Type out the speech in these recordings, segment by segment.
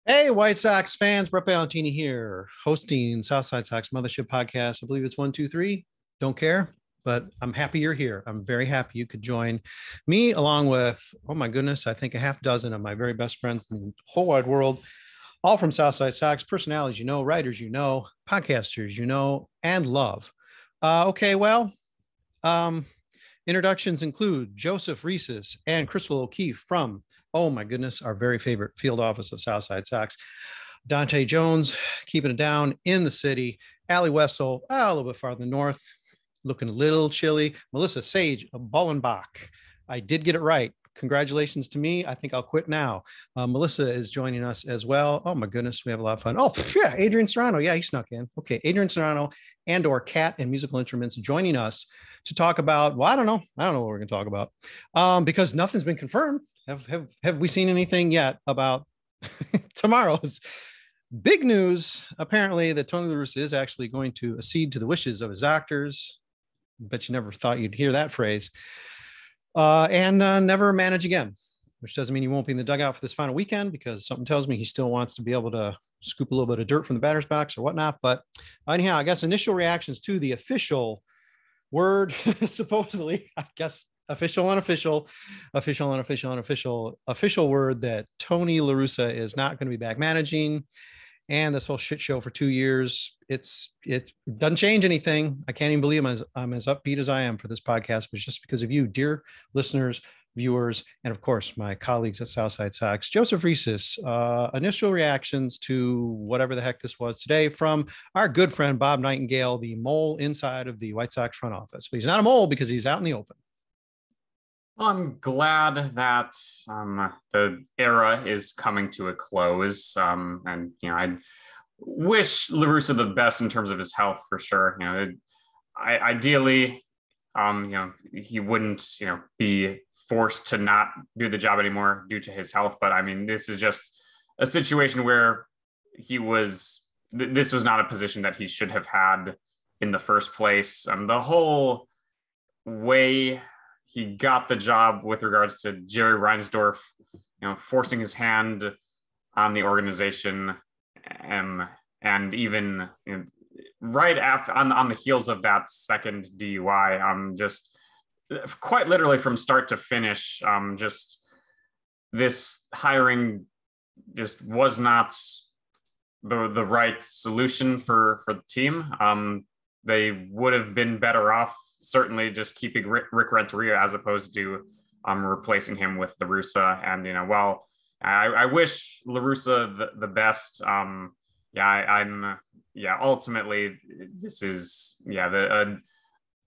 Hey, White Sox fans, Brett Ballantini here, hosting Southside Sox Mothership Podcast. I believe it's 1, 2, 3. Don't care, but I'm happy you're here. I'm very happy you could join me along with, oh my goodness, I think a half dozen of my very best friends in the whole wide world, all from Southside Sox, personalities you know, writers you know, podcasters you know, and love. Okay, well, um, introductions include Joseph Resis and Chrystal O'Keefe from, oh my goodness, our very favorite field office of Southside Sox. Dante Jones, keeping it down in the city. Allie, Wesel, a little bit farther north, looking a little chilly. Melissa Sage-Bollenbach. I did get it right. Congratulations to me. I think I'll quit now. Melissa is joining us as well. Oh my goodness, we have a lot of fun. Oh yeah, Adrian Serrano. Yeah, he snuck in. Okay, Adrian Serrano and/or cat and musical instruments joining us to talk about. Well, I don't know what we're going to talk about because nothing's been confirmed. Have we seen anything yet about tomorrow's big news? Apparently, that Tony La Russa is actually going to accede to the wishes of his doctors. Bet you never thought you'd hear that phrase. And never manage again, which doesn't mean he won't be in the dugout for this final weekend because something tells me he still wants to be able to scoop a little bit of dirt from the batter's box or whatnot. But anyhow, I guess initial reactions to the official word, supposedly, I guess, official word that Tony La Russa is not going to be back managing. And this whole shit show for 2 years, it doesn't change anything. I can't even believe I'm as upbeat as I am for this podcast, but it's just because of you, dear listeners, viewers, and of course, my colleagues at Southside Sox. Joseph Resis, initial reactions to whatever the heck this was today from our good friend, Bob Nightengale, the mole inside of the White Sox front office. But he's not a mole because he's out in the open. Well, I'm glad that the era is coming to a close, and I wish La Russa the best in terms of his health for sure. Ideally, he wouldn't, be forced to not do the job anymore due to his health. But I mean, this is just a situation where this was not a position that he should have had in the first place. The whole way he got the job with regards to Jerry Reinsdorf, forcing his hand on the organization, and even right after on the heels of that second DUI, just quite literally from start to finish, just this hiring just was not the right solution for the team. They would have been better off certainly just keeping Rick Renteria as opposed to replacing him with La Russa. And, I wish La Russa the best. Ultimately this is,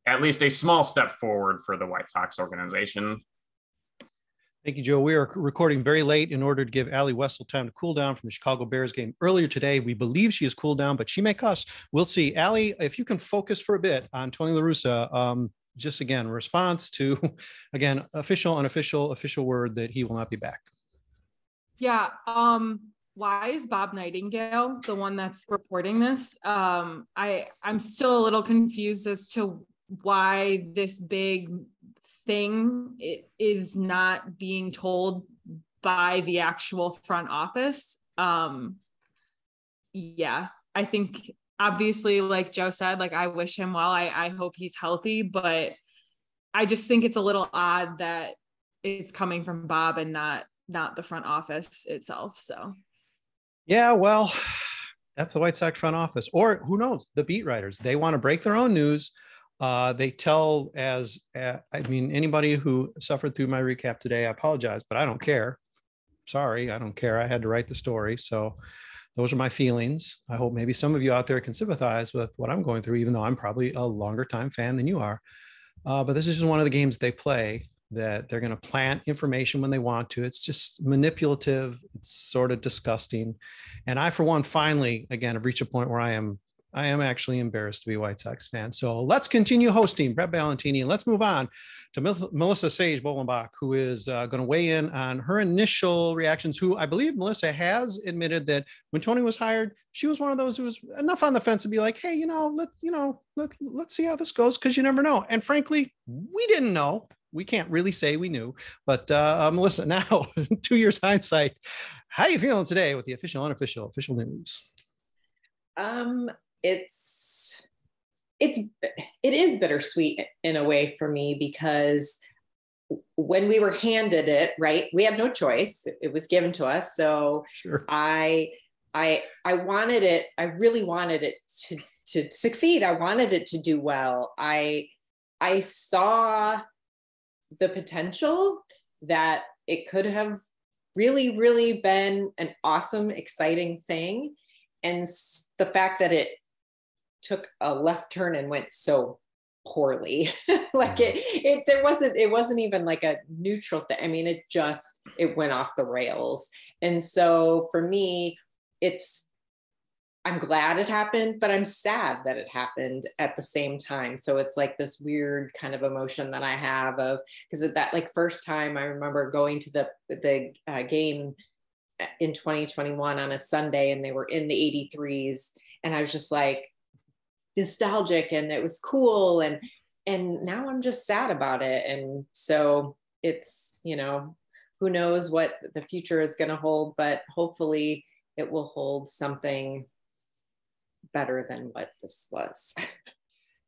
at least a small step forward for the White Sox organization. Thank you, Joe. We are recording very late in order to give Allie Wesel time to cool down from the Chicago Bears game earlier today. We believe she has cooled down, but she may cuss. We'll see. Allie, if you can focus for a bit on Tony La Russa, just again, response to, again, official word that he will not be back. Yeah. Why is Bob Nightengale the one that's reporting this? I'm still a little confused as to why this big thing is not being told by the actual front office. I think obviously, like Joe said, I wish him well. I hope he's healthy, but I just think it's a little odd that it's coming from Bob and not the front office itself. So yeah, well, that's the White Sox front office, or who knows, the beat writers. They want to break their own news. They tell anybody who suffered through my recap today, I apologize, but I don't care. Sorry, I don't care. I had to write the story. So those are my feelings. I hope maybe some of you out there can sympathize with what I'm going through, even though I'm probably a longer time fan than you are. But this is just one of the games they play, that they're going to plant information when they want to. It's just manipulative. It's sort of disgusting. And I, for one, finally, again, have reached a point where I am actually embarrassed to be a White Sox fan. So let's continue hosting Brett Ballantini, and let's move on to Melissa Sage-Bollenbach, who is going to weigh in on her initial reactions, who I believe Melissa has admitted that when Tony was hired, she was one of those who was enough on the fence to be like, hey, let's see how this goes, because you never know. And frankly, we didn't know. We can't really say we knew, but Melissa, now 2 years hindsight, How are you feeling today with the official, unofficial, official news? It is bittersweet in a way for me, because when we were handed it, right, we had no choice. It was given to us. So Sure. I wanted it. I really wanted it to succeed. I wanted it to do well. I saw the potential that it could have really, really been an awesome, exciting thing. And the fact that it took a left turn and went so poorly, like it wasn't even like a neutral thing. I mean, it went off the rails. And so for me, I'm glad it happened, but I'm sad that it happened at the same time. So it's like this weird kind of emotion that I have because at that like first time, I remember going to the game in 2021 on a Sunday, and they were in the 83s, and I was just like nostalgic, and it was cool, and now I'm just sad about it. And so it's, who knows what the future is going to hold, but hopefully it will hold something better than what this was.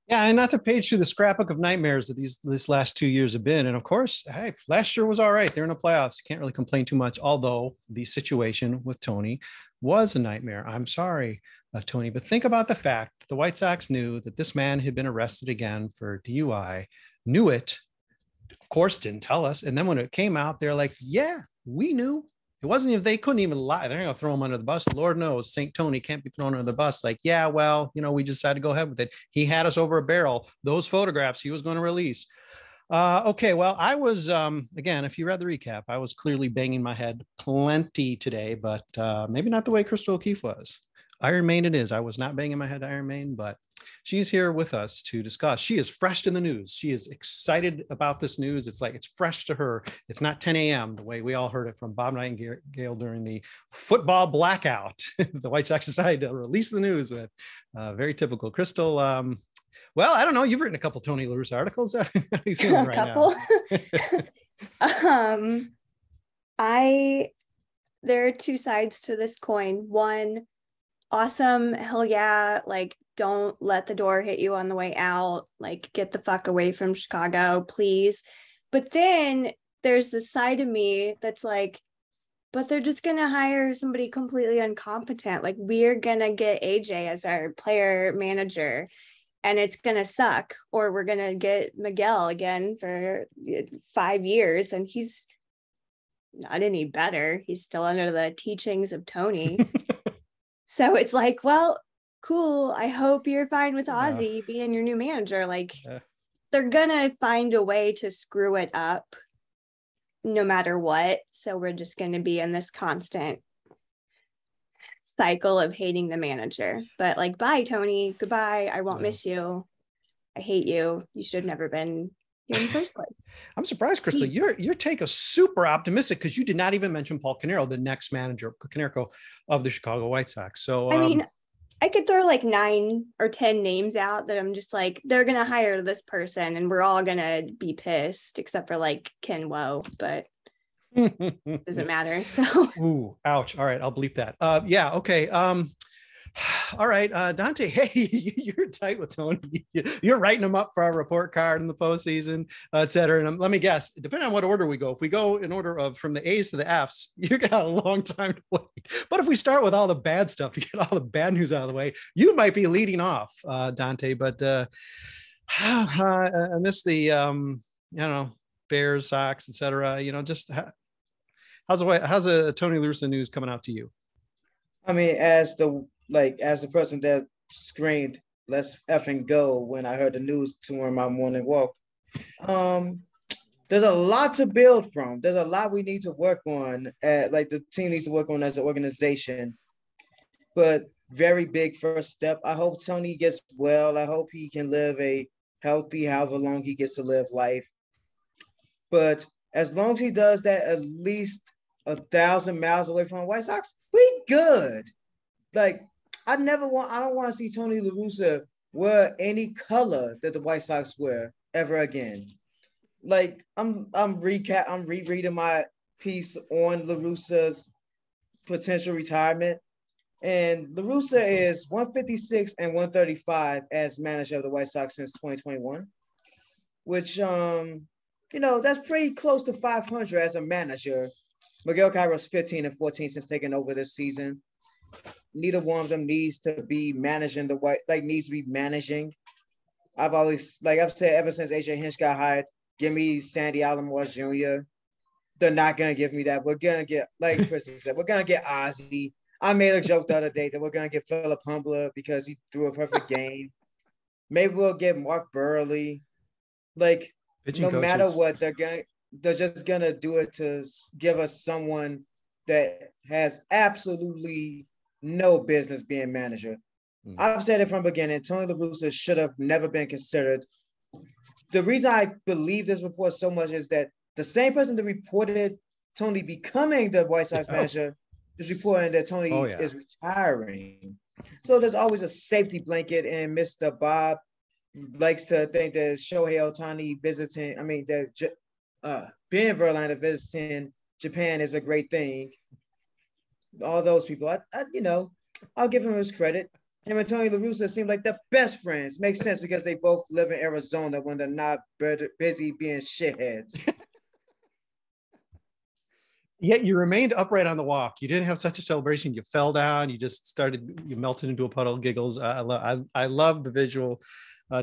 Yeah, and not to page through the scrapbook of nightmares that these last 2 years have been. And of course, hey, last year was all right. They're in the playoffs. You can't really complain too much, although the situation with Tony was a nightmare. I'm sorry, Tony, but think about the fact that the White Sox knew that this man had been arrested again for DUI, knew it, of course, didn't tell us. And then when it came out, they're like, yeah, we knew. It wasn't even, they couldn't even lie. They're going to throw him under the bus. Lord knows St. Tony can't be thrown under the bus. Like, yeah, well, we just decided to go ahead with it. He had us over a barrel. Those photographs he was going to release. Okay, well, I was, again, if you read the recap, I was clearly banging my head plenty today, but maybe not the way Chrystal O'Keefe was. Iron Maiden it is. I was not banging my head to Iron Maiden, but she's here with us to discuss. She is fresh in the news. She is excited about this news. It's like it's fresh to her. It's not 10 a.m. the way we all heard it from Bob Nightengale during the football blackout. The White Sox decided to release the news with very typical. Chrystal, well, I don't know. You've written a couple Tony La Russa articles. How are you feeling right now? There are two sides to this coin. One, awesome, hell yeah, like don't let the door hit you on the way out, like get the fuck away from Chicago, please. But then there's the side of me that's like, but they're just gonna hire somebody completely incompetent. Like, we're gonna get AJ as our player manager and it's gonna suck, or we're gonna get Miguel again for 5 years and he's not any better. He's still under the teachings of Tony. So it's like, well, cool. I hope you're fine with Ozzy being your new manager. Like, they're gonna find a way to screw it up no matter what. So we're just gonna be in this constant cycle of hating the manager. But like, bye, Tony. Goodbye. I won't miss you. I hate you. You should have never been here in the first place. I'm surprised, Chrystal. Your take is super optimistic because you did not even mention Paul Canero, the next manager of the Chicago White Sox. So I mean, I could throw like 9 or 10 names out that I'm just like, they're gonna hire this person and we're all gonna be pissed, except for like Ken Woe, but it doesn't matter. So ooh, ouch. All right, I'll bleep that. Yeah, okay. All right, Dante, hey, you're tight with Tony. You're writing him up for our report card in the postseason, et cetera. And let me guess, depending on what order we go, if we go in order of from the A's to the F's, you got a long time to wait. But if we start with all the bad stuff to get all the bad news out of the way, you might be leading off, Dante. But I miss the, Bears, Sox, et cetera. Just how's the Tony La Russa news coming out to you? I mean, as the person that screamed, "Let's effing go," when I heard the news during my morning walk, there's a lot to build from. There's a lot we need to work on. The team needs to work on as an organization. But very big first step. I hope Tony gets well. I hope he can live a healthy, however long he gets to live life. But as long as he does that, at least 1,000 miles away from the White Sox, we good. Like, I don't want to see Tony La Russa wear any color that the White Sox wear ever again. Like, I'm rereading my piece on La Russa's potential retirement. And La Russa is 156 and 135 as manager of the White Sox since 2021, which, that's pretty close to 500 as a manager. Miguel Cairo's 15 and 14 since taking over this season. Neither one of them needs to be managing needs to be managing. I've said ever since AJ Hinch got hired, give me Sandy Alomar Jr. They're not going to give me that. We're going to get, like Kristen said, we're going to get Ozzy. I made a joke the other day that we're going to get Philip Humbler because he threw a perfect game. Maybe we'll get Mark Burley. Like, no matter what, they're just going to do it to give us someone that has absolutely no business being manager. I've said it from the beginning. Tony La Russa should have never been considered. The reason I believe this report so much is that the same person that reported Tony becoming the White Sox manager is reporting that Tony is retiring. So there's always a safety blanket, and Mr. Bob likes to think that Shohei Ohtani Ben Verlander visiting Japan is a great thing. All those people, I'll give him his credit. Him and Tony La Russa seem like the best friends. Makes sense because they both live in Arizona when they're not busy being shitheads. Yet you remained upright on the walk. You didn't have such a celebration. You fell down. You just you melted into a puddle of giggles. I love the visual,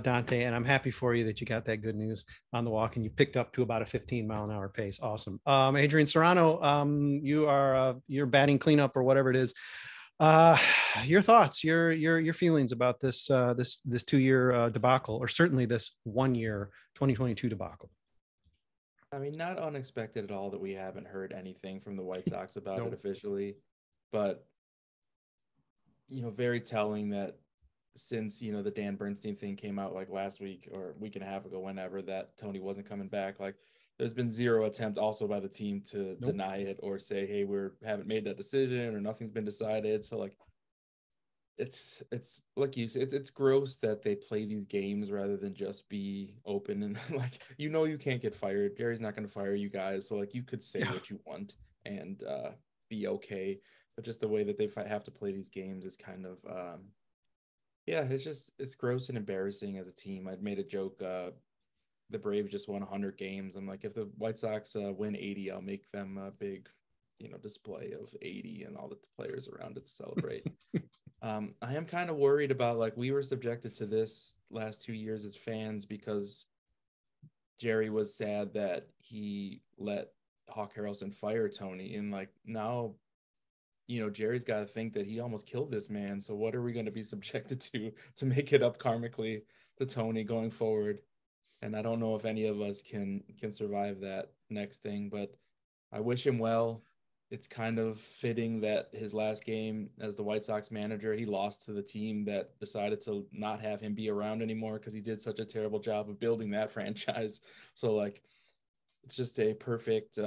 Dante, and I'm happy for you that you got that good news on the walk and you picked up to about a 15-mile-an-hour pace. Awesome. Adrian Serrano, you're batting cleanup or whatever it is. Your thoughts, your feelings about this 2-year debacle, or certainly this 1-year 2022 debacle. I mean, not unexpected at all that we haven't heard anything from the White Sox about it officially, but, very telling that since, the Dan Bernstein thing came out like last week or a week and a half ago, whenever, that Tony wasn't coming back, like there's been zero attempt also by the team to deny it or say, hey, haven't made that decision or nothing's been decided. So like, it's like you said, it's gross that they play these games rather than just be open and like, you can't get fired. Jerry's not going to fire you guys. So like you could say what you want and be okay. But just the way that they have to play these games is kind of, it's gross and embarrassing as a team. I'd made a joke, the Braves just won 100 games. I'm like, if the White Sox win 80, I'll make them a big, display of 80 and all the players around it to celebrate. I am kind of worried about, like, we were subjected to this last 2 years as fans because Jerry was sad that he let Hawk Harrelson fire Tony. And like now, Jerry's got to think that he almost killed this man. So what are we going to be subjected to make it up karmically to Tony going forward? And I don't know if any of us can survive that next thing, but I wish him well. It's kind of fitting that his last game as the White Sox manager, he lost to the team that decided to not have him be around anymore because he did such a terrible job of building that franchise. So like, it's just a perfect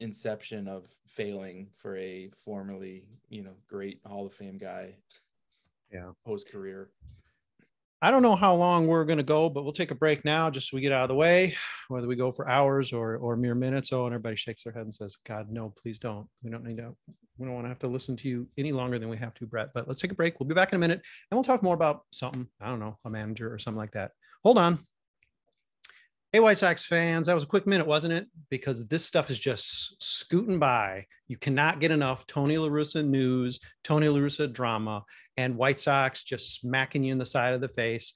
inception of failing for a formerly, great Hall of Fame guy. Yeah. Post-career. I don't know how long we're going to go, but we'll take a break now just so we get out of the way, whether we go for hours or mere minutes. Oh, and everybody shakes their head and says, God, no, please don't. We don't want to have to listen to you any longer than we have to, Brett. But let's take a break. We'll be back in a minute and we'll talk more about something. I don't know, a manager or something like that. Hold on. Hey, White Sox fans, that was a quick minute, wasn't it? Because this stuff is just scooting by. You cannot get enough Tony La Russa news, Tony La Russa drama, and White Sox just smacking you in the side of the face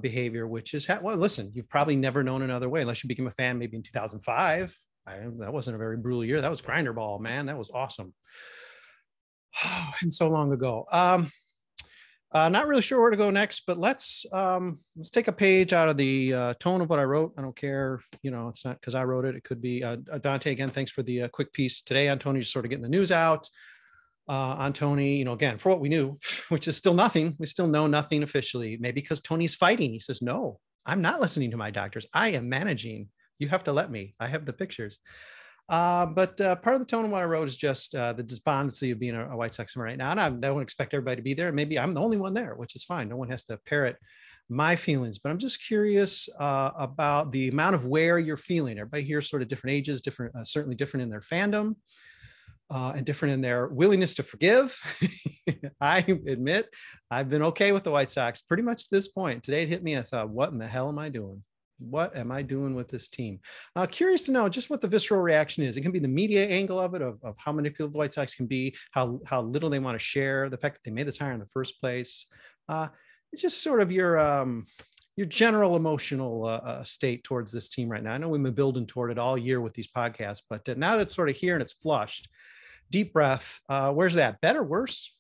behavior, which is, listen, you've probably never known another way unless you became a fan maybe in 2005. That wasn't a very brutal year. That was grinder ball, man. That was awesome. And so long ago. Not really sure where to go next, but let's take a page out of the tone of what I wrote. I don't care, it's not because I wrote it. It could be Dante. Again, thanks for the quick piece today on Tony, just sort of getting the news out on Tony. Again, for what we knew, which is still nothing. We still know nothing officially. Maybe because Tony's fighting. He says, "No, I'm not listening to my doctors. I am managing. You have to let me. I have the pictures." But part of the tone of what I wrote is just the despondency of being a White Sox fan right now. And I don't expect everybody to be there. Maybe I'm the only one there, which is fine. No one has to parrot my feelings. But I'm just curious about the amount of where you're feeling. Everybody here is sort of different ages, different, certainly different in their fandom. and different in their willingness to forgive. I admit I've been okay with the White Sox pretty much to this point. Today it hit me. I thought, what in the hell am I doing? What am I doing with this team? Curious to know just what the visceral reaction is. It can be the media angle of it, of how manipulative the White Sox can be, how little they want to share, the fact that they made this hire in the first place. It's just sort of your general emotional state towards this team right now. I know we've been building toward it all year with these podcasts, but now that it's sort of here and it's flushed, deep breath. Where's that? Better, worse?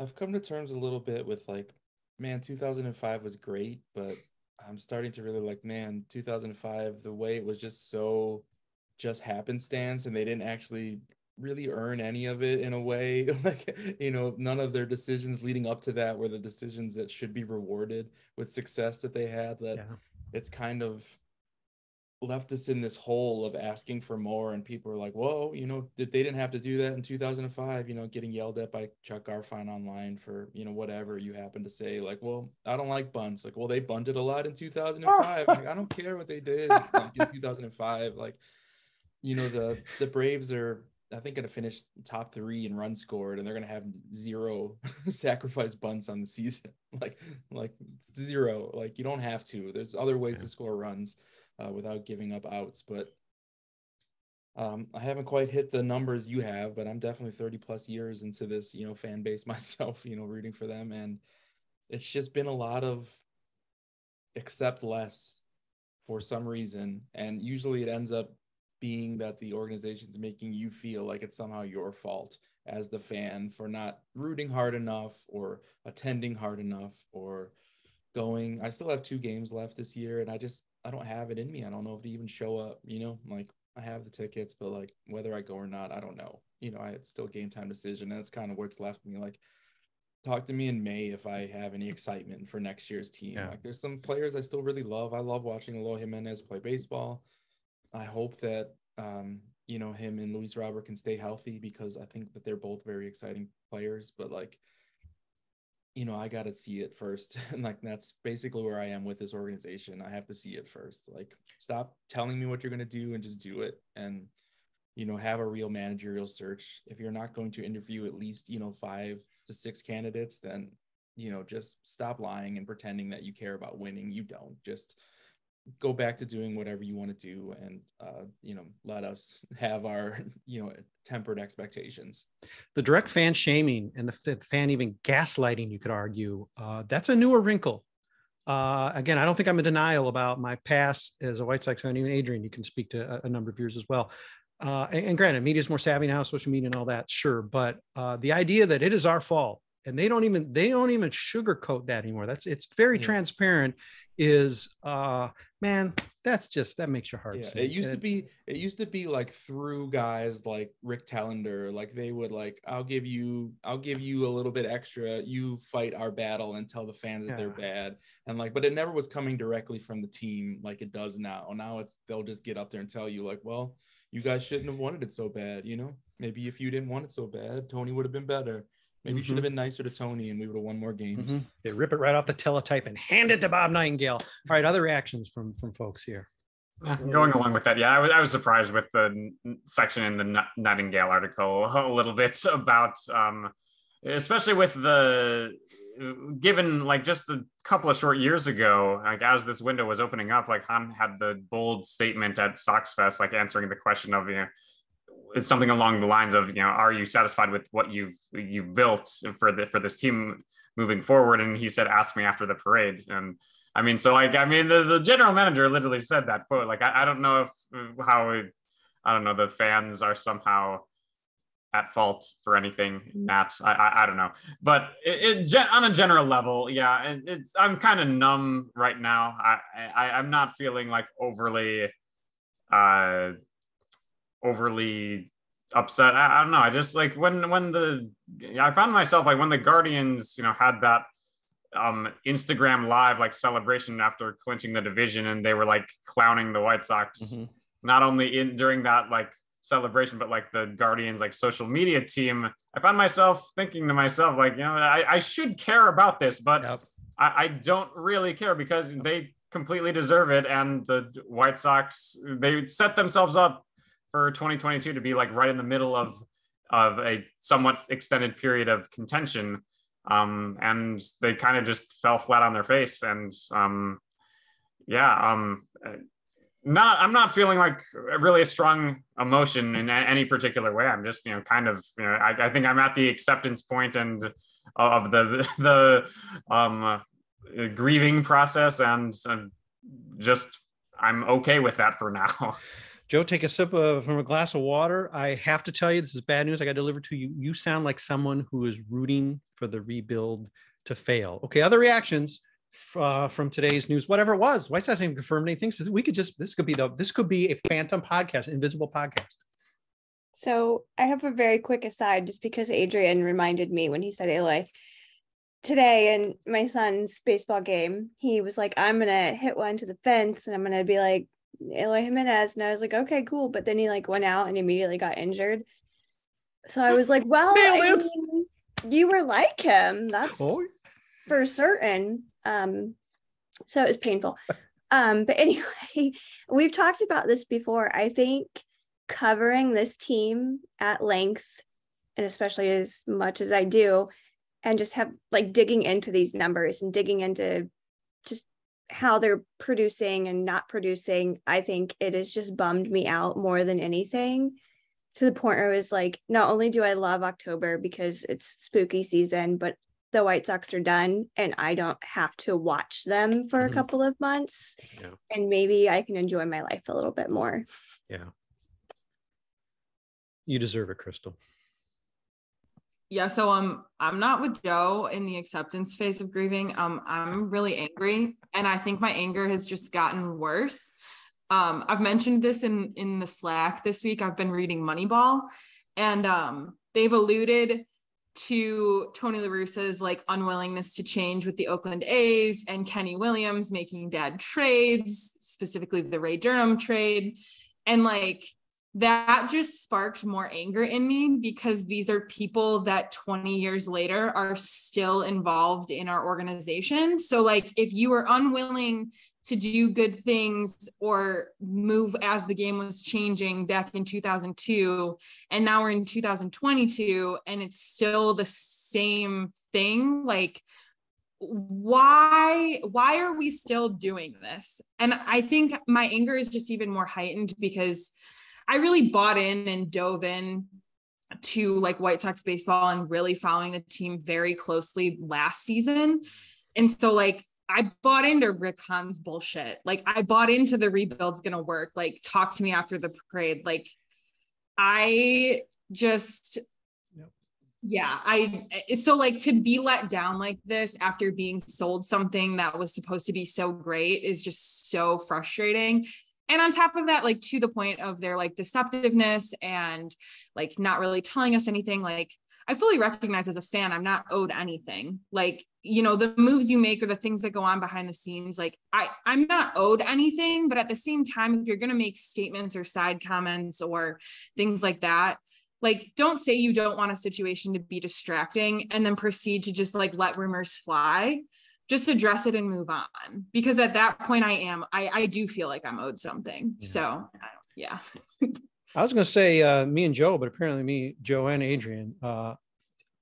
I've come to terms a little bit with like, man, 2005 was great, but I'm starting to really like, man, 2005, the way it was just happenstance, and they didn't actually really earn any of it in a way. Like, none of their decisions leading up to that were the decisions that should be rewarded with success that they had. It's kind of left us in this hole of asking for more, and people are like, whoa, they didn't have to do that in 2005, getting yelled at by Chuck Garfien online for, whatever you happen to say, like, well, I don't like bunts. Like, well, they bunted a lot in 2005. Like, I don't care what they did in 2005. Like, the Braves are, I think, going to finish top 3 in runs scored, and they're going to have 0 sacrifice bunts on the season. like 0. Like, you don't have to. There's other ways to score runs without giving up outs. But I haven't quite hit the numbers you have, but I'm definitely 30 plus years into this, fan base myself, rooting for them. And it's just been a lot of accept less for some reason. And usually it ends up being that the organization's making you feel like it's somehow your fault as the fan for not rooting hard enough or attending hard enough or going. I still have 2 games left this year, and I don't have it in me. I don't know if they even show up, like, I have the tickets, but like whether I go or not, I don't know. It's still a game time decision, and it's kind of where it's left me. Like, talk to me in May if I have any excitement for next year's team. Yeah. Like, there's some players I still really love. I love watching Eloy Jimenez play baseball. I hope that, him and Luis Robert can stay healthy, because I think that they're both very exciting players. But like, I got to see it first. And like, that's basically where I am with this organization. I have to see it first. Like, stop telling me what you're going to do and just do it. And, have a real managerial search. If you're not going to interview at least, 5 to 6 candidates, then, just stop lying and pretending that you care about winning. You don't. Just go back to doing whatever you want to do, and let us have our tempered expectations. The direct fan shaming and the fan even gaslighting, you could argue, that's a newer wrinkle. Again, I don't think I'm in denial about my past as a White Sox fan. Even Adrian, you can speak to a number of years as well. And granted, media is more savvy now, social media and all that, sure, but the idea that it is our fault, and they don't even sugarcoat that anymore. It's very transparent. Is man, that makes your heart sink. It used to be like through guys like Rick Tellender, like they would like, I'll give you a little bit extra, you fight our battle and tell the fans that they're bad, and like, but it never was coming directly from the team like it does now. Now they'll just get up there and tell you like, well, you guys shouldn't have wanted it so bad, maybe if you didn't want it so bad, Tony would have been better. Maybe you should have been nicer to Tony, and we would have won more games. They rip it right off the teletype and hand it to Bob Nightengale. All right, other reactions from folks here. Going along with that, I was surprised with the section in the Nightengale article a little bit about, especially with given like just a couple of short years ago, like as this window was opening up, like Han had the bold statement at Sox Fest, like answering the question of, it's something along the lines of, are you satisfied with what you've built for this team moving forward? And he said, ask me after the parade. And I mean, so like, the general manager literally said that quote. Like, I don't know the fans are somehow at fault for anything in that. I don't know, but on a general level, I'm kind of numb right now. I'm not feeling like overly upset. I don't know. I just like I found myself like when the Guardians, had that Instagram live like celebration after clinching the division, and they were like clowning the White Sox, not only during that like celebration, but like the Guardians like social media team. I found myself thinking to myself like, I should care about this, but I don't really care, because they completely deserve it. And the White Sox, they set themselves up for 2022 to be like right in the middle of a somewhat extended period of contention. And they kind of just fell flat on their face. And I'm not feeling like really a strong emotion in any particular way. I'm just, kind of, I think I'm at the acceptance point and of the grieving process, and I'm okay with that for now. Joe, take a sip from a glass of water. I have to tell you, this is bad news I got delivered to you. You sound like someone who is rooting for the rebuild to fail. Okay, other reactions from today's news, whatever it was. White Sox didn't confirm anything. So this could be a phantom podcast, invisible podcast. So I have a very quick aside, just because Adrian reminded me when he said Allie. Today in my son's baseball game, he was like, I'm going to hit one to the fence and I'm going to be like, Eloy Jimenez. And I was like, okay, cool. But then he like went out and immediately got injured. So I was like, well, you were like him. That's for certain. So it was painful. But anyway, we've talked about this before. I think covering this team at length, and especially as much as I do, and just have like digging into these numbers and digging into just how they're producing and not producing, I think it has just bummed me out more than anything, to the point where it was like, not only do I love October because it's spooky season, but the White Sox are done and I don't have to watch them for a couple of months. Yeah. And maybe I can enjoy my life a little bit more. Yeah. You deserve it, Chrystal. Yeah, so I'm not with Joe in the acceptance phase of grieving. I'm really angry, and I think my anger has just gotten worse. I've mentioned this in the Slack this week. I've been reading Moneyball, and they've alluded to Tony La Russa's like unwillingness to change with the Oakland A's and Kenny Williams making bad trades, specifically the Ray Durham trade, and like that just sparked more anger in me, because these are people that 20 years later are still involved in our organization. So like, if you were unwilling to do good things or move as the game was changing back in 2002, and now we're in 2022 and it's still the same thing, like, why are we still doing this? And I think my anger is just even more heightened because I really bought in and dove in to like White Sox baseball and really following the team very closely last season. And so like, I bought into Rick Hahn's bullshit. Like I bought into the rebuild's going to work. Like talk to me after the parade. Like I just, so like to be let down like this after being sold something that was supposed to be so great is just so frustrating. And on top of that, like to the point of their like deceptiveness and like not really telling us anything, like I fully recognize as a fan, I'm not owed anything. Like, the moves you make or the things that go on behind the scenes, like I'm not owed anything, but at the same time, if you're going to make statements or side comments or things like that, like don't say you don't want a situation to be distracting and then proceed to just like let rumors fly. Just address it and move on, because at that point I do feel like I'm owed something. Yeah. So yeah. I was going to say me and Joe, but apparently Joe and Adrian,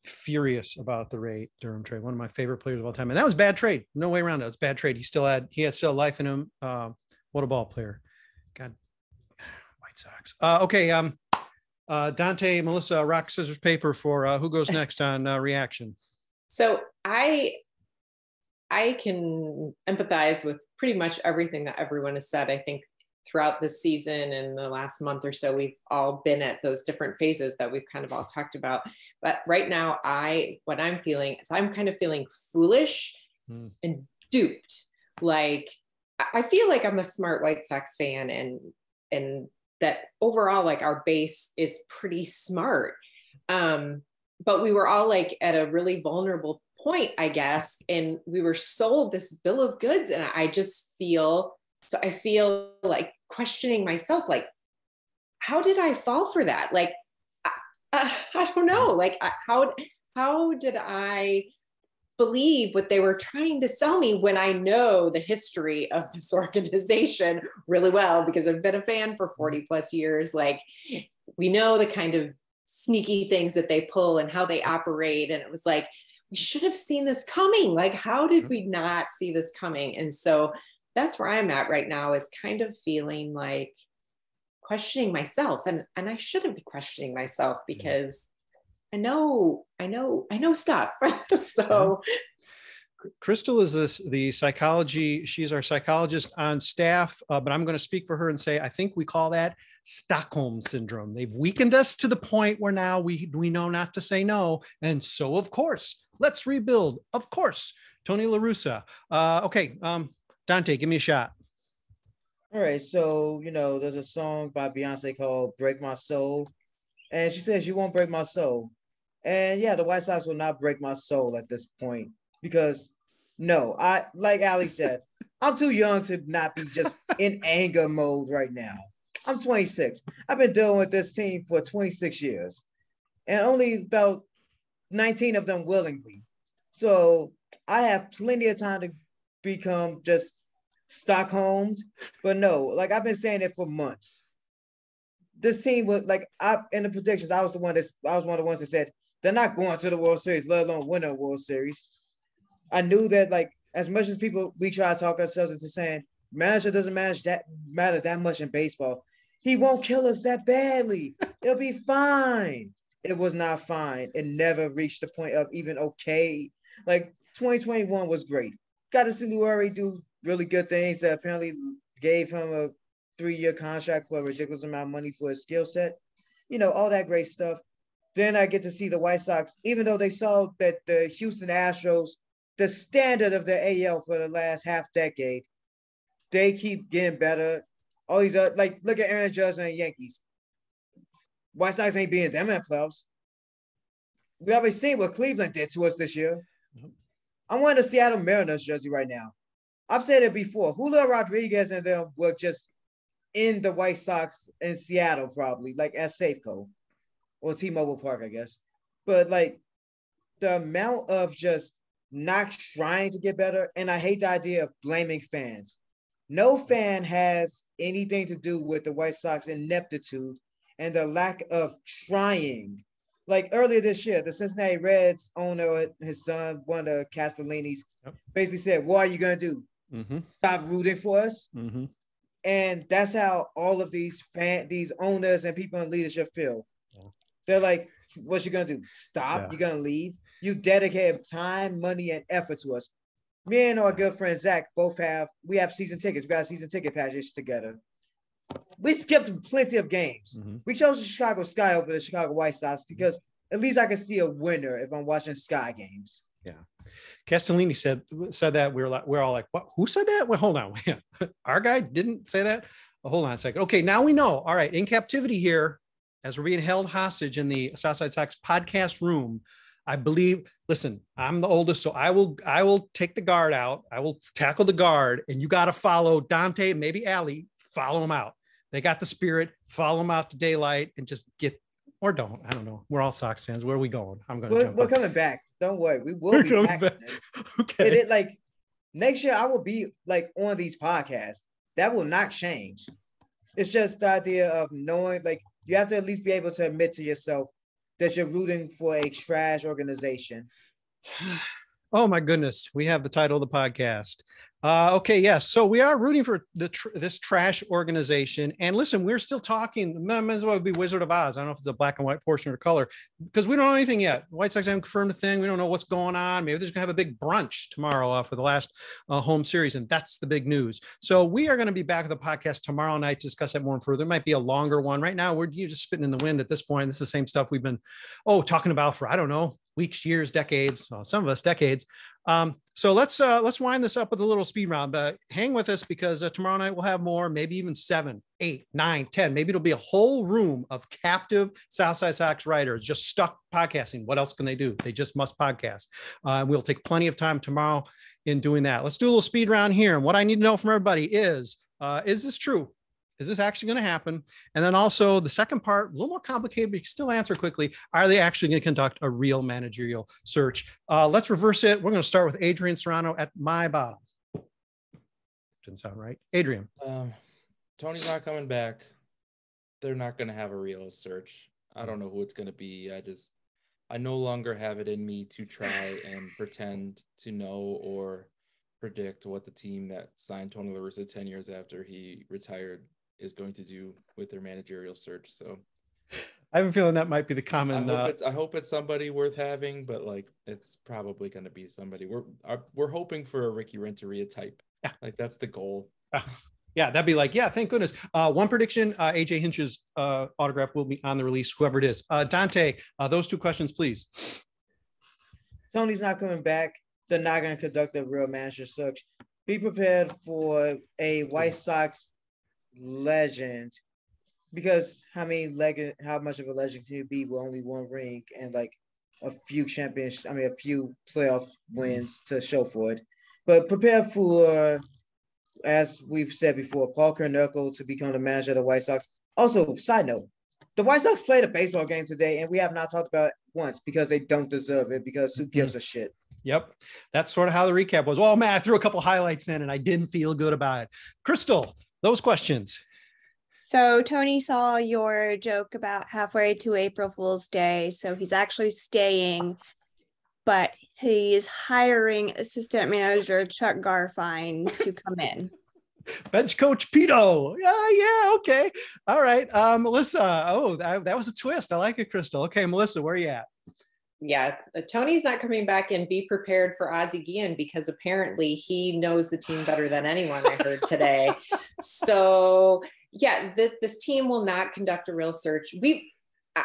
furious about the Ray Durham trade. One of my favorite players of all time. And that was bad trade. No way around it. It was bad trade. He had still life in him. What a ball player. God, White Sox. Okay. Dante, Melissa, rock, scissors, paper for who goes next on reaction. So I can empathize with pretty much everything that everyone has said. I think throughout this season and the last month or so, we've all been at those different phases that we've kind of all talked about. But right now, what I'm feeling is I'm kind of feeling foolish and duped. Like, I feel like I'm a smart White Sox fan and that overall, like our base is pretty smart. But we were all like at a really vulnerable point, I guess. And we were sold this bill of goods. And I feel like questioning myself, like, how did I fall for that? Like, I don't know. Like, how did I believe what they were trying to sell me when I know the history of this organization really well, because I've been a fan for 40 plus years. Like, we know the kind of sneaky things that they pull and how they operate. And it was like, we should have seen this coming. Like, how did we not see this coming? And so that's where I'm at right now, is kind of feeling like questioning myself. And I shouldn't be questioning myself, because I know stuff. So Chrystal is the psychology. She's our psychologist on staff, but I'm going to speak for her and say, I think we call that Stockholm syndrome. They've weakened us to the point where now we know not to say no. And so, of course, let's rebuild. Of course, Tony La Russa. Okay. Dante, give me a shot. All right. So, there's a song by Beyonce called Break My Soul. And she says, you won't break my soul. And yeah, the White Sox will not break my soul at this point, because no, like Allie said, I'm too young to not be just in anger mode right now. I'm 26. I've been dealing with this team for 26 years, and only about 19 of them willingly. So I have plenty of time to become just Stockholmed. But no, like, I've been saying it for months. This team was like, in the predictions, I was one of the ones that said they're not going to the World Series, let alone win a World Series. I knew that, like, as much as we try to talk ourselves into saying manager doesn't matter that much in baseball, he won't kill us that badly. It'll be fine. It was not fine. It never reached the point of even okay. Like, 2021 was great. Got to see Lurie do really good things. That apparently gave him a 3-year contract for a ridiculous amount of money for his skill set. All that great stuff. Then I get to see the White Sox, even though they saw that the Houston Astros, the standard of the AL for the last half decade, they keep getting better. All these like, look at Aaron Judge and the Yankees. White Sox ain't being them in playoffs. We already seen what Cleveland did to us this year. I'm wearing a Seattle Mariners jersey right now. I've said it before. Julio Rodriguez and them were just in the White Sox in Seattle, probably, like at Safeco or T-Mobile Park, I guess. But like, the amount of just not trying to get better, and I hate the idea of blaming fans. No fan has anything to do with the White Sox ineptitude and the lack of trying. Like, earlier this year, the Cincinnati Reds owner, his son, one of the Castellinis, basically said, what are you going to do? Mm-hmm. Stop rooting for us? Mm-hmm. And that's how all of these owners and people in leadership feel. Yeah. They're like, what you going to do? Stop? Yeah. You're going to leave? You dedicate time, money, and effort to us. Me and our good friend Zach we have season tickets. We got a season ticket package together. We skipped plenty of games. Mm-hmm. We chose the Chicago Sky over the Chicago White Sox because at least I can see a winner if I'm watching Sky games. Yeah. Castellini said that. We're all like, what? Who said that? Well, hold on. Our guy didn't say that. Well, hold on a second. Okay, now we know. All right, in captivity here, as we're being held hostage in the Southside Sox podcast room, I believe, listen, I'm the oldest, so I will take the guard out. I will tackle the guard, and you got to follow Dante, maybe Allie, follow them out. They got the spirit, follow them out to daylight and just get, or don't. I don't know. We're all Sox fans. Where are we going? We're coming back. Don't worry. We will be back. Okay. Like, next year, I will be like on these podcasts. That will not change. It's just the idea of knowing, like, you have to at least be able to admit to yourself that you're rooting for a trash organization. Oh my goodness. We have the title of the podcast. Okay. Yes. So we are rooting for this trash organization. And listen, we're still talking, might as well be Wizard of Oz. I don't know if it's a black and white portion or color, because we don't know anything yet. White Sox haven't confirmed a thing. We don't know what's going on. Maybe they're going to have a big brunch tomorrow for the last home series. And that's the big news. So we are going to be back with the podcast tomorrow night to discuss that more and further. There might be a longer one. Right now, you're just spitting in the wind at this point. This is the same stuff we've been, talking about for, I don't know, weeks, years, decades, well, some of us decades. So let's wind this up with a little speed round, but hang with us because tomorrow night we'll have more, maybe even 7, 8, 9, 10. Maybe it'll be a whole room of captive Southside Sox writers just stuck podcasting. What else can they do? They just must podcast. We'll take plenty of time tomorrow in doing that. Let's do a little speed round here. And what I need to know from everybody is this true? Is this actually going to happen? And then also the second part, a little more complicated, but you can still answer quickly. Are they actually going to conduct a real managerial search? Let's reverse it. We're going to start with Adrian Serrano at my bottom. Didn't sound right. Adrian. Tony's not coming back. They're not going to have a real search. I don't know who it's going to be. I no longer have it in me to try and pretend to know or predict what the team that signed Tony La Russa 10 years after he retired is going to do with their managerial search. So I have a feeling that might be the common. I hope it's somebody worth having, but like it's probably going to be somebody. We're hoping for a Ricky Renteria type. Yeah. Like that's the goal. Yeah, that'd be like, yeah, thank goodness. One prediction, AJ Hinch's autograph will be on the release, whoever it is. Dante, those two questions, please. Tony's not coming back. They're not going to conduct a real manager search. Be prepared for a White Sox legend, because how much of a legend can you be with only one ring and like a few playoff wins to show for it? But prepare for, as we've said before, Paul Konerko to become the manager of the White Sox. Also, side note, the White Sox played a baseball game today, and we have not talked about it once because they don't deserve it, because who gives a shit? Yep. That's sort of how the recap was. Oh, man, I threw a couple highlights in, and I didn't feel good about it. Chrystal, those questions. So Tony saw your joke about halfway to April Fool's Day, so he's actually staying, but he is hiring assistant manager Chuck Garfien to come in. Bench coach Pito. Yeah, okay. All right. Melissa. Oh, that was a twist. I like it, Chrystal. Okay, Melissa, where are you at? Yeah, Tony's not coming back, and be prepared for Ozzie Guillen, because apparently he knows the team better than anyone, I heard today. So yeah, this team will not conduct a real search.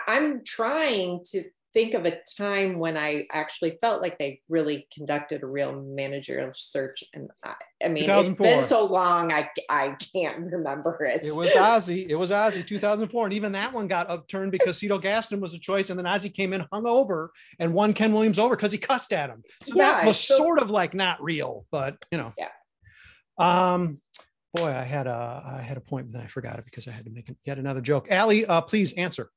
I'm trying to think of a time when I actually felt like they really conducted a real managerial search. And I mean, it's been so long, I can't remember it. It was Ozzie. 2004. And even that one got upturned because Cito Gaston was a choice. And then Ozzie came in, hung over, and won Ken Williams over because he cussed at him. So that was sort of like not real, but you know. Yeah. Boy, I had a point, but then I forgot it because I had to make yet another joke. Allie, please answer.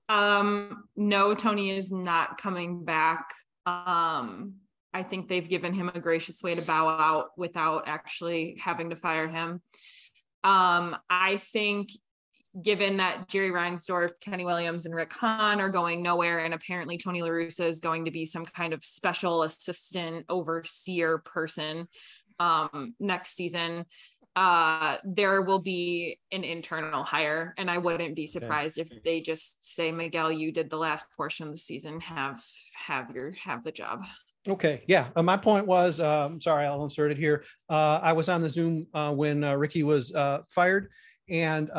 No, Tony is not coming back. I think they've given him a gracious way to bow out without actually having to fire him. I think given that Jerry Reinsdorf, Kenny Williams, and Rick Hahn are going nowhere, and apparently Tony La Russa is going to be some kind of special assistant overseer person next season, there will be an internal hire, and I wouldn't be surprised if they just say, Miguel, you did the last portion of the season, have the job. Okay. Yeah. My point was, sorry, I'll insert it here. I was on the Zoom when Ricky was fired, and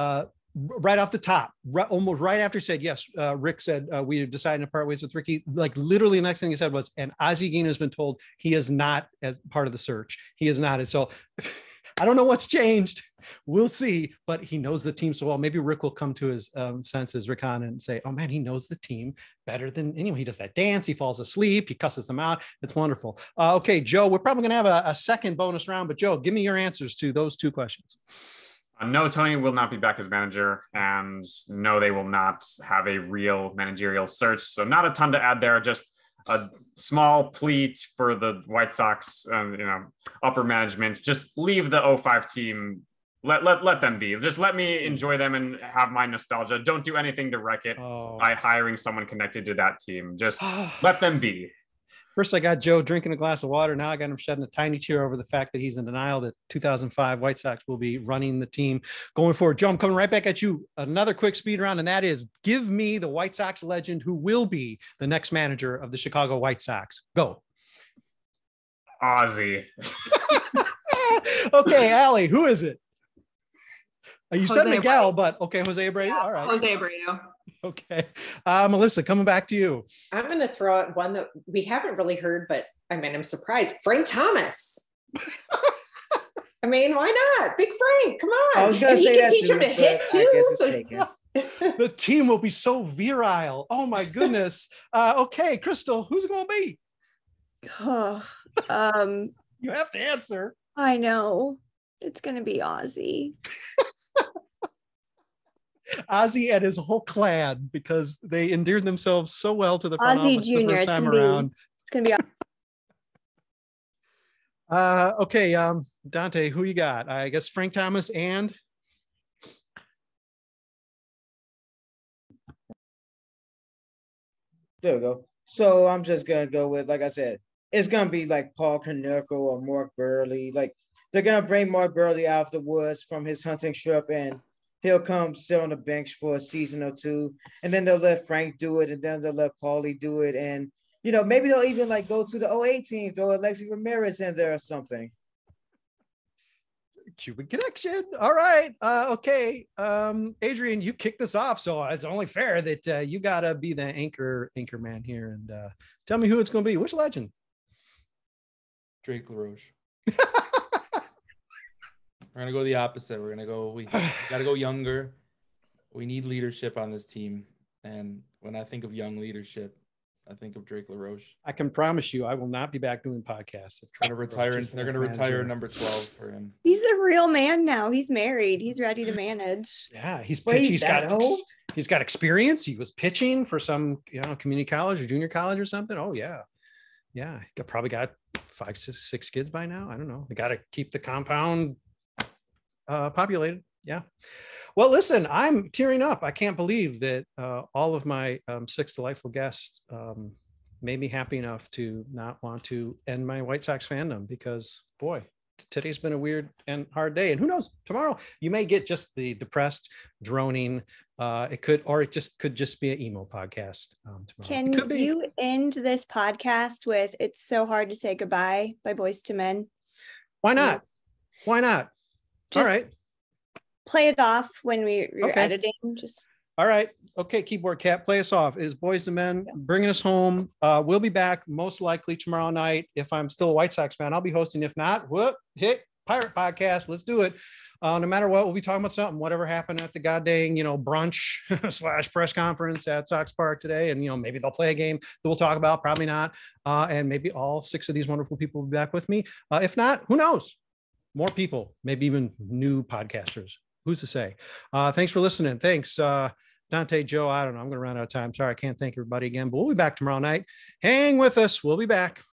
right off the top, almost right after he said, yes, Rick said, we decided to part ways with Ricky. Like literally the next thing he said was, and Ozzie Guillen has been told he is not as part of the search. He is not. And so I don't know what's changed. We'll see, but he knows the team so well. Maybe Rick will come to his senses, Rick Hahn, and say, oh man, he knows the team better than anyone. He does that dance. He falls asleep. He cusses them out. It's wonderful. Okay, Joe, we're probably going to have a second bonus round, but Joe, give me your answers to those two questions. No, Tony will not be back as manager, and no, they will not have a real managerial search. So not a ton to add there, just a small plea for the White Sox, upper management. Just leave the 05 team. Let them be. Just let me enjoy them and have my nostalgia. Don't do anything to wreck it by hiring someone connected to that team. Just let them be. First, I got Joe drinking a glass of water. Now I got him shedding a tiny tear over the fact that he's in denial that 2005 White Sox will be running the team going forward. Joe, I'm coming right back at you. Another quick speed round, and that is, give me the White Sox legend who will be the next manager of the Chicago White Sox. Go. Ozzie. Okay, Allie, who is it? You Jose said Miguel, Abreu. But okay, Jose Abreu. Yeah, all right. Jose Abreu. Okay. Melissa, coming back to you. I'm going to throw out one that we haven't really heard, but I mean, I'm surprised. Frank Thomas. I mean, why not? Big Frank, come on. I was going to say that he can teach him to hit too. The team will be so virile. Oh my goodness. Okay, Chrystal, who's it going to be? You have to answer. I know. It's going to be Ozzie. Ozzy and his whole clan, because they endeared themselves so well to the front Ozzy office Jr. the first time around. It's gonna be Okay, Dante, who you got? I guess Frank Thomas and there we go. So I'm just gonna go with, like I said, it's gonna be like Paul Konerko or Mark Burley. Like they're gonna bring Mark Burley out of the woods from his hunting trip, and he'll come sit on the bench for a season or two, and then they'll let Frank do it, and then they'll let Paulie do it, and maybe they'll even like go to the '08 team, throw Alexi Ramirez in there or something. Cuban connection. All right. Okay. Adrian, you kicked this off, so it's only fair that you gotta be the anchor man here, and tell me who it's gonna be. Which legend? Drake LaRoche. We're gonna go the opposite. We gotta go younger. We need leadership on this team. And when I think of young leadership, I think of Drake LaRoche. I can promise you I will not be back doing podcasts. They're gonna retire number 12 for him. He's a real man now. He's married. He's ready to manage. Yeah, he's got experience. He was pitching for some community college or junior college or something. Oh yeah. Yeah. He probably got 5, 6 kids by now. I don't know. They got to keep the compound populated. Yeah. Well, listen, I'm tearing up. I can't believe that all of my 6 delightful guests made me happy enough to not want to end my White Sox fandom, because boy, today's been a weird and hard day. And who knows, tomorrow you may get just the depressed droning. It could just be an emo podcast. Can you end this podcast with "It's So Hard to Say Goodbye" by Boyz II Men? Why not? Why not? All right. Play it off when you're editing. All right. Okay, keyboard cat, play us off. It is Boyz II Men bringing us home. We'll be back most likely tomorrow night. If I'm still a White Sox fan, I'll be hosting. If not, hit Pirate Podcast. Let's do it. No matter what, we'll be talking about something, whatever happened at the goddamn, brunch / press conference at Sox Park today. And, maybe they'll play a game that we'll talk about, probably not. And maybe all 6 of these wonderful people will be back with me. If not, who knows? More people, maybe even new podcasters. Who's to say? Thanks for listening. Thanks, Dante, Joe. I don't know. I'm going to run out of time. Sorry, I can't thank everybody again, but we'll be back tomorrow night. Hang with us. We'll be back.